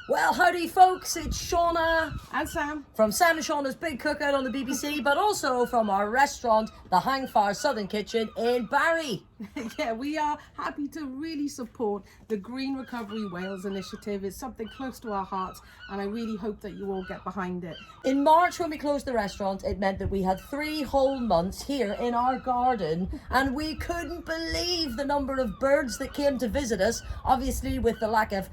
Well, howdy folks, it's Shauna And Sam. from Sam and Shauna's Big Cookout on the BBC, but also from our restaurant, the Hangfire Southern Kitchen in Barry. Yeah, we are happy to really support the Green Recovery Wales initiative. It's something close to our hearts, and I really hope that you all get behind it. In March, when we closed the restaurant, it meant that we had 3 whole months here in our garden, and we couldn't believe the number of birds that came to visit us. Obviously, with the lack of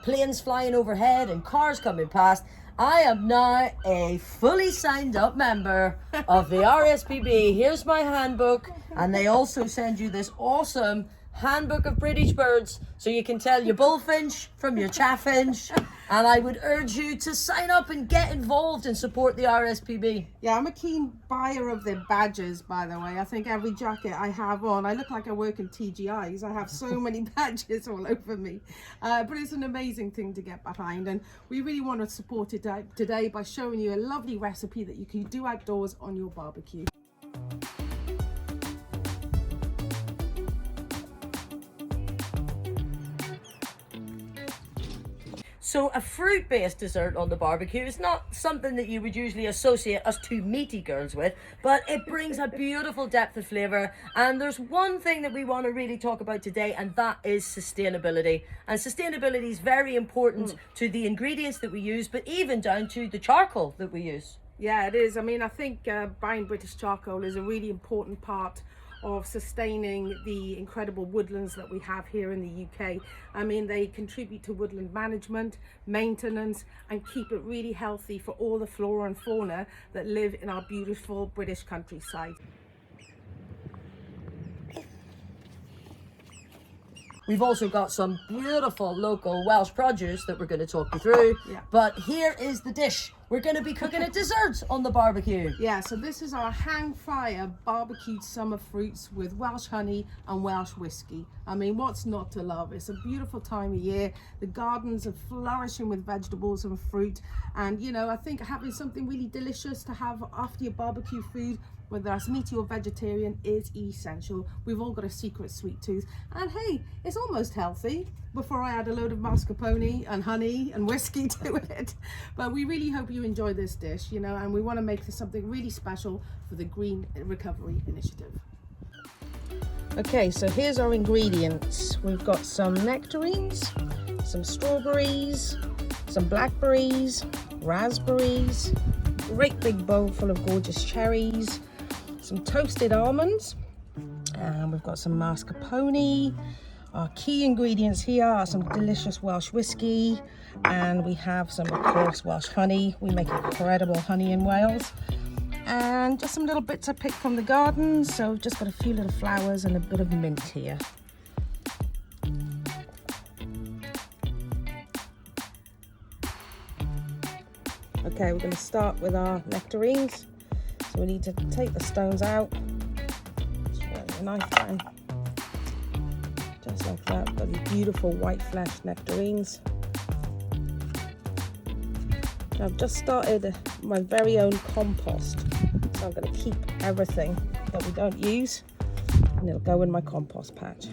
planes flying overhead and cars coming past, I am now a fully signed up member of the RSPB. Here's my handbook, and they also send you this awesome handbook of British birds so you can tell your bullfinch from your chaffinch. And I would urge you to sign up and get involved and support the RSPB. Yeah, I'm a keen buyer of their badges, by the way. I think every jacket I have on, I look like I work in TGI's. I have so many badges all over me. But it's an amazing thing to get behind. And we really want to support it today by showing you a lovely recipe that you can do outdoors on your barbecue. So a fruit-based dessert on the barbecue is not something that you would usually associate us two meaty girls with, but it brings a beautiful depth of flavour. And there's one thing that we want to really talk about today, and that is sustainability. And sustainability is very important to the ingredients that we use, but even down to the charcoal that we use. Yeah, it is. I mean, I think buying British charcoal is a really important part of sustaining the incredible woodlands that we have here in the UK. I mean, they contribute to woodland management, maintenance, and keep it really healthy for all the flora and fauna that live in our beautiful British countryside. We've also got some beautiful local Welsh produce that we're going to talk you through. Yeah. But here is the dish. We're going to be cooking a dessert on the barbecue. Yeah, so this is our hang fire barbecued summer fruits with Welsh honey and Welsh whiskey. I mean, what's not to love? It's a beautiful time of year. The gardens are flourishing with vegetables and fruit. And, you know, I think having something really delicious to have after your barbecue food, whether that's meaty or vegetarian, is essential. We've all got a secret sweet tooth. And hey, it's almost healthy before I add a load of mascarpone and honey and whiskey to it. But we really hope you enjoy this dish, you know, and we want to make this something really special for the Green Recovery Initiative. Okay, so here's our ingredients. We've got some nectarines, some strawberries, some blackberries, raspberries, great big bowl full of gorgeous cherries, some toasted almonds, and we've got some mascarpone. Our key ingredients here are some delicious Welsh whiskey, and we have some, of course, Welsh honey. We make incredible honey in Wales. And just some little bits I picked from the garden, so we've just got a few little flowers and a bit of mint here. Okay, we're going to start with our nectarines. So we need to take the stones out. Just run the knife down. Just like that. Got these beautiful white flesh nectarines. I've just started my very own compost. So I'm going to keep everything that we don't use, and it'll go in my compost patch.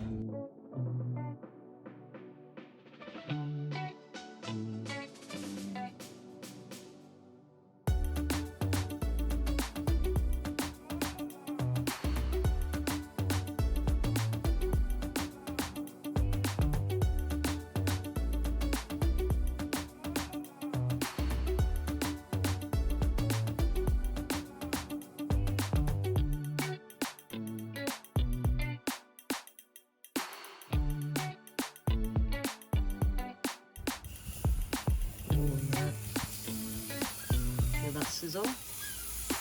Sizzle.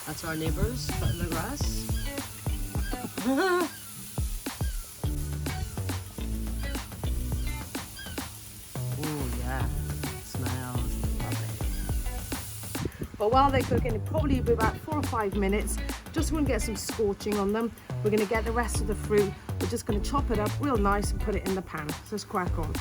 That's our neighbours cutting the grass. Oh yeah, it smells lovely. But while they're cooking, it'll probably be about 4 or 5 minutes. Just want to get some scorching on them. We're going to get the rest of the fruit. We're just going to chop it up real nice and put it in the pan. So let's crack on.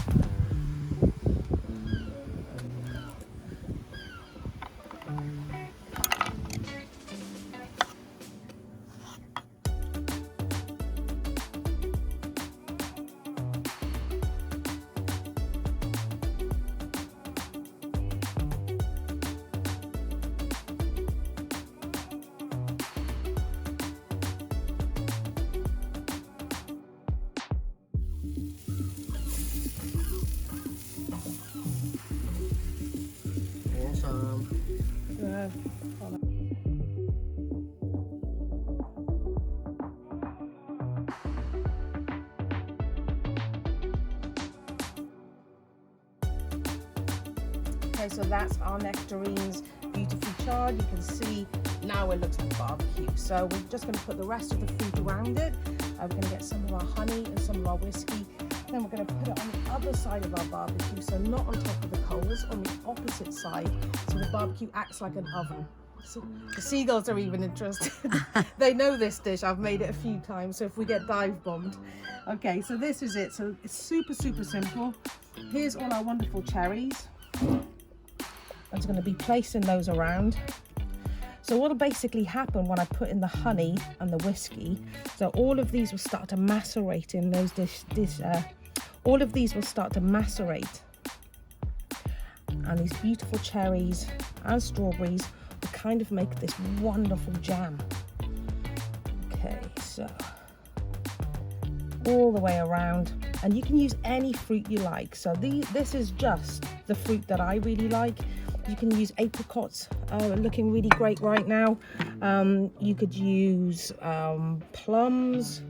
yum. Okay, so that's our nectarines beautifully charred. You can see now it looks like barbecue. So we're just going to put the rest of the fruit around it. We're going to get some of our honey and some of our whiskey. Then we're going to put it on the other side of our barbecue, so not on top of the coals, on the opposite side, so the barbecue acts like an oven. So the seagulls are even interested. They know this dish. I've made it a few times, so if we get dive bombed. Okay, so this is it. So it's super, super simple. Here's all our wonderful cherries. I'm just going to be placing those around. So what will basically happen when I put in the honey and the whiskey, so all of these will start to macerate in those all of these will start to macerate, and these beautiful cherries and strawberries will kind of make this wonderful jam. Okay, so all the way around, and you can use any fruit you like. So this is just the fruit that I really like. You can use apricots, looking really great right now. You could use plums,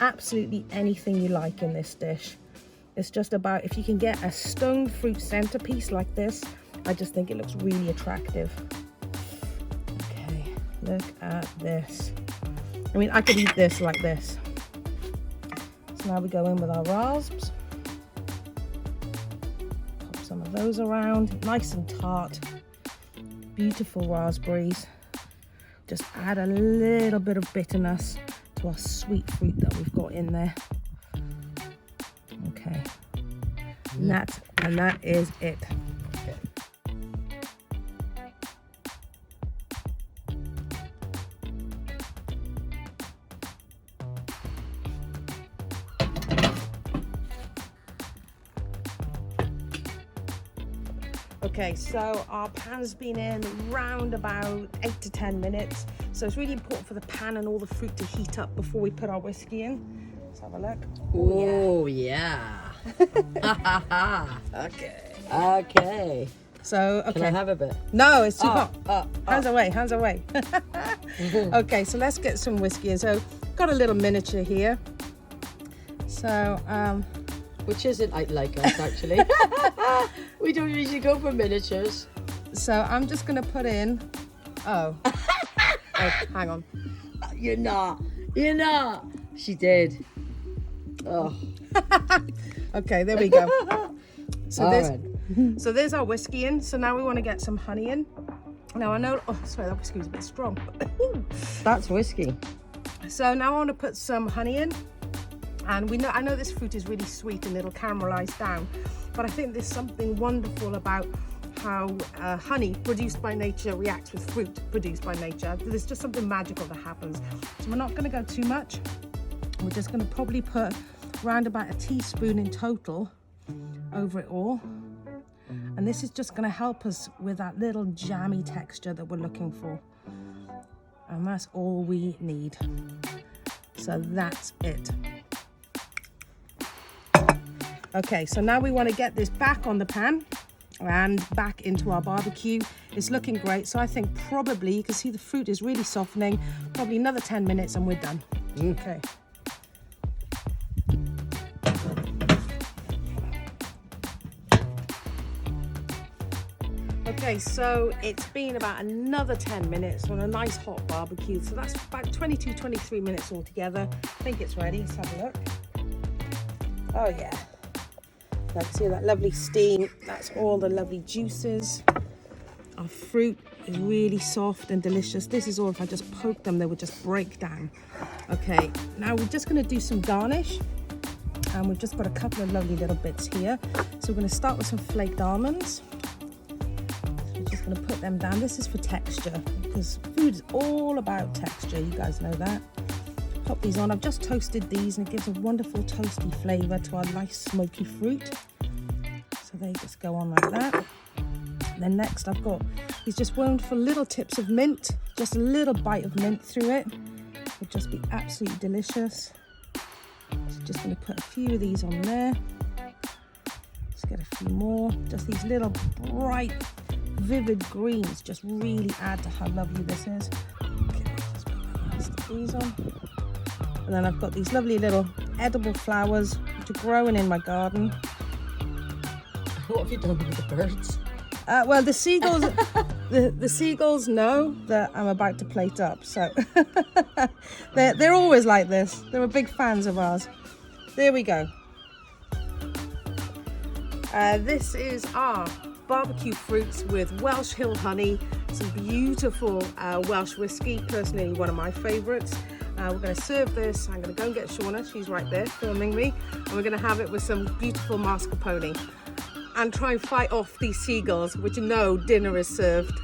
absolutely anything you like in this dish. It's just about, if you can get a stone fruit centerpiece like this, I just think it looks really attractive. Okay, look at this. I mean, I could eat this like this. So now we go in with our rasps. Some of those around, nice and tart, beautiful raspberries. Just add a little bit of bitterness to our sweet fruit that we've got in there. Okay, and that is it. Okay, so our pan's been in round about 8 to 10 minutes. So it's really important for the pan and all the fruit to heat up before we put our whiskey in. Let's have a look. Oh, yeah. Okay. Okay. So, okay. Can I have a bit? No, it's too hot. Hands away, hands away. Okay, so let's get some whiskey in. So, got a little miniature here. So, which isn't like us, actually. We don't usually go for miniatures. So I'm just going to put in... Oh, hang on. You're not. She did. Oh. Okay, there we go. So Right. So there's our whiskey in. So now we want to get some honey in. Now I know... Oh, sorry, that whiskey was a bit strong. That's whiskey. So now I want to put some honey in. And I know this fruit is really sweet and it'll caramelize down, but I think there's something wonderful about how honey produced by nature reacts with fruit produced by nature. There's just something magical that happens. So we're not going to go too much. We're just going to probably put around about a teaspoon in total over it all. And this is just going to help us with that little jammy texture that we're looking for. And that's all we need. So that's it. Okay, so now we want to get this back on the pan and back into our barbecue. It's looking great, so I think probably, you can see the fruit is really softening, probably another 10 minutes and we're done. Okay. Okay, so it's been about another 10 minutes on a nice hot barbecue, so that's about 22-23 minutes altogether. I think it's ready. Let's have a look. Oh yeah. I can see that lovely steam. That's all the lovely juices. Our fruit is really soft and delicious. This is all, if I just poke them, they would just break down. Okay, now we're just going to do some garnish. And we've just got a couple of lovely little bits here. So we're going to start with some flaked almonds. So we're just going to put them down. This is for texture, because food is all about texture. You guys know that. Pop these on. I've just toasted these and it gives a wonderful toasty flavour to our nice smoky fruit. So they just go on like that. And then next I've got these just wonderful little tips of mint. Just a little bite of mint through it. Would just be absolutely delicious. So just going to put a few of these on there. Let's get a few more. Just these little bright vivid greens just really add to how lovely this is. Okay, just put these on. And then I've got these lovely little edible flowers which are growing in my garden. What have you done with the birds? Well, the seagulls, the seagulls know that I'm about to plate up, so they're always like this. They're big fans of ours. There we go. This is our barbecue fruits with Welsh Hill honey, some beautiful Welsh whiskey, personally one of my favourites. We're going to serve this. I'm going to go and get Shauna, she's right there filming me, and we're going to have it with some beautiful mascarpone and try and fight off these seagulls, which know dinner is served.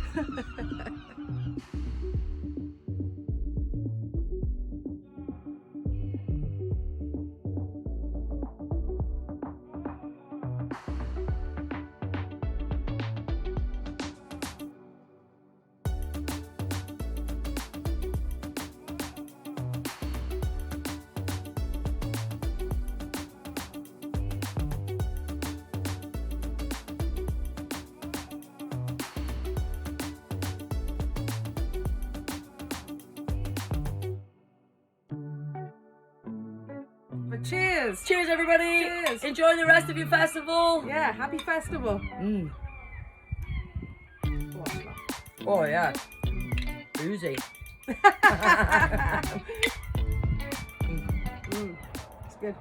But cheers! Cheers, everybody! Cheers. Enjoy the rest of your festival! Yeah, happy festival. Oh, yeah. Boozy.